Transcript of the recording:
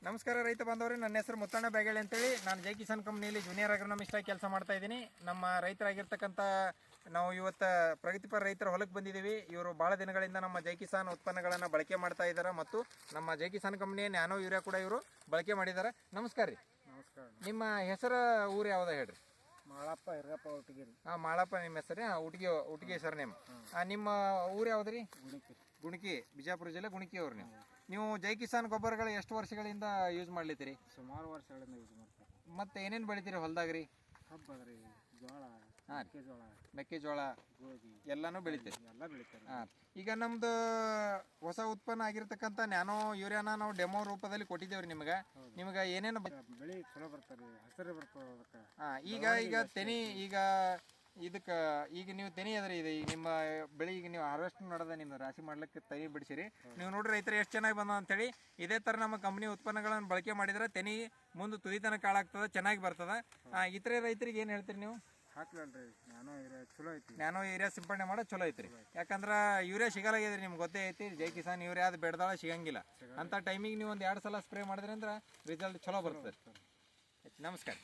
ನಮಸ್ಕಾರ ರೈತ ಬಾಂಧವರೇ, ನನ್ನ ಹೆಸರು ಮುತ್ತಣ್ಣ ಬ್ಯಾಗೇಳಿ ಅಂತೇಳಿ. ನಾನು ಜೈ ಕಿಸಾನ್ ಕಂಪ್ನಿಯಲ್ಲಿ ಜೂನಿಯರ್ ಅಗ್ರೋನಮಿಸ್ಟ್ ಆಗಿ ಕೆಲಸ ಮಾಡ್ತಾ ಇದ್ದೀನಿ. ನಮ್ಮ ರೈತರಾಗಿರ್ತಕ್ಕಂಥ ನಾವು ಇವತ್ತು ಪ್ರಗತಿಪರ ರೈತರ ಹೊಲಕ್ಕೆ ಬಂದಿದ್ದೀವಿ. ಇವರು ಭಾಳ ದಿನಗಳಿಂದ ನಮ್ಮ ಜೈ ಕಿಸಾನ್ ಉತ್ಪನ್ನಗಳನ್ನು ಬಳಕೆ ಮಾಡ್ತಾ ಇದ್ದಾರೆ ಮತ್ತು ನಮ್ಮ ಜೈ ಕಿಸಾನ್ ಕಂಪ್ನಿಯ ನ್ಯಾನೋ ಯೂರಿಯಾ ಕೂಡ ಇವರು ಬಳಕೆ ಮಾಡಿದ್ದಾರೆ. ನಮಸ್ಕಾರ ರೀ. ನಮಸ್ಕಾರ. ನಿಮ್ಮ ಹೆಸರು ಊರು ಯಾವ್ದು ಹೇಳ್ರಿ? ಮಾಳಪ್ಪ ಹಿರಪ್ಪ ಒಟ್ಟಿಗಿರಿ. ಮಾಳಪ್ಪ ನಿಮ್ಮ ಹೆಸರು? ಉಟ್ಗಿ ಸರ್ ನೇಮ್. ನಿಮ್ಮ ಊರು ಯಾವ್ದು ರೀ? ಗುಣಕಿ, ಬಿಜಾಪುರ ಜಿಲ್ಲೆ ಗುಣಕಿ ಅವ್ರು. ನೀವು ಜೈ ಕಿಸಾನ್ ಗೊಬ್ಬರಗಳು ಎಷ್ಟು ವರ್ಷಗಳಿಂದ ಯೂಸ್ ಮಾಡ್ಲಿತ್ತೀರಿ? ಸುಮಾರು ವರ್ಷಗಳಿಂದ ಯೂಸ್ ಮಾಡ್ತಾರೆ. ಮತ್ತೆ ಏನೇನು ಬೆಳಿತೀರಿ ಹೊಲದಾಗ ರೀ? ಕಬ್ಬು ಅದ್ರಿ, ಜೋಳ, ಮೆಕ್ಕೆಜೋಳ, ಗೋಧಿ ಎಲ್ಲಾನು ಬೆಳಿತೀರಿ? ಎಲ್ಲ ಬೆಳಿತಾರೆ. ಈಗ ನಮ್ದು ಹೊಸ ಉತ್ಪನ್ನ ಆಗಿರ್ತಕ್ಕಂಥ ನ್ಯಾನೋ ಯೂರಿಯಾನ ನಾವು ಡೆಮೋ ರೂಪದಲ್ಲಿ ಕೊಟ್ಟಿದ್ದೇವ್ರಿ ನಿಮ್ಗೆ ಏನೇನು ಬೆಳಿ ಚಲೋ ಬರ್ತಾರೆ, ಹಸಿರು ಬರ್ತದೆ ಅದಕ್ಕೆ. ಈಗ ತೆನಿ ಇದಕ್ಕೆ ಈಗ ನೀವು ತೆನಿ ಅದ್ರಿ, ಇದು ಈಗ ನಿಮ್ಮ ಬೆಳೆ ಈಗ ನೀವು ಹಾರ್ವೆಸ್ಟ್ ಮಾಡೋದ ನಿಮ್ದು ರಾಶಿ ಮಾಡ್ಲಿಕ್ಕೆ ತೆನಿ ಬಿಡಿಸಿರಿ. ನೀವು ನೋಡ್ರಿ ರೈತರು ಎಷ್ಟು ಚೆನ್ನಾಗಿ ಬಂದ ಅಂತೇಳಿ. ಇದೇ ಥರ ನಮ್ಮ ಕಂಪ್ನಿ ಉತ್ಪನ್ನಗಳನ್ನು ಬಳಕೆ ಮಾಡಿದ್ರೆ ತೆನಿ ಮುಂದೆ ತುದಿತನ ಕಾಳಾಗ್ತದೆ, ಚೆನ್ನಾಗಿ ಬರ್ತದೆ. ಇತರೆ ರೈತರಿಗೆ ಏನು ಹೇಳ್ತೀರಿ ನೀವು? ಹಾಕ್ಲಲ್ರಿ, ನ್ಯಾನೋ ಯೂರಿಯಾ ಚಲೋ ಐತಿ. ನ್ಯಾನೋ ಯೂರಿಯಾ ಸಿಂಪಡಣೆ ಮಾಡೋದು ಚಲೋ ಐತ್ರಿ. ಯಾಕಂದ್ರೆ ಯೂರಿಯಾ ಸಿಗಲಾಗಿದ್ರಿ, ನಿಮ್ಗೆ ಗೊತ್ತೇ ಐತಿ. ಜೈ ಕಿಸಾನ್ ಯೂರಿಯಾ ಅದು ಬೆಡ್ದಾಳ ಸಿಗಂಗಿಲ್ಲ. ಅಂತ ಟೈಮಿಗೆ ನೀವು ಒಂದು 2 ಸಲ ಸ್ಪ್ರೇ ಮಾಡಿದ್ರಿ ಅಂದ್ರೆ ರಿಸಲ್ಟ್ ಚಲೋ ಬರ್ತದೆ. ನಮಸ್ಕಾರ.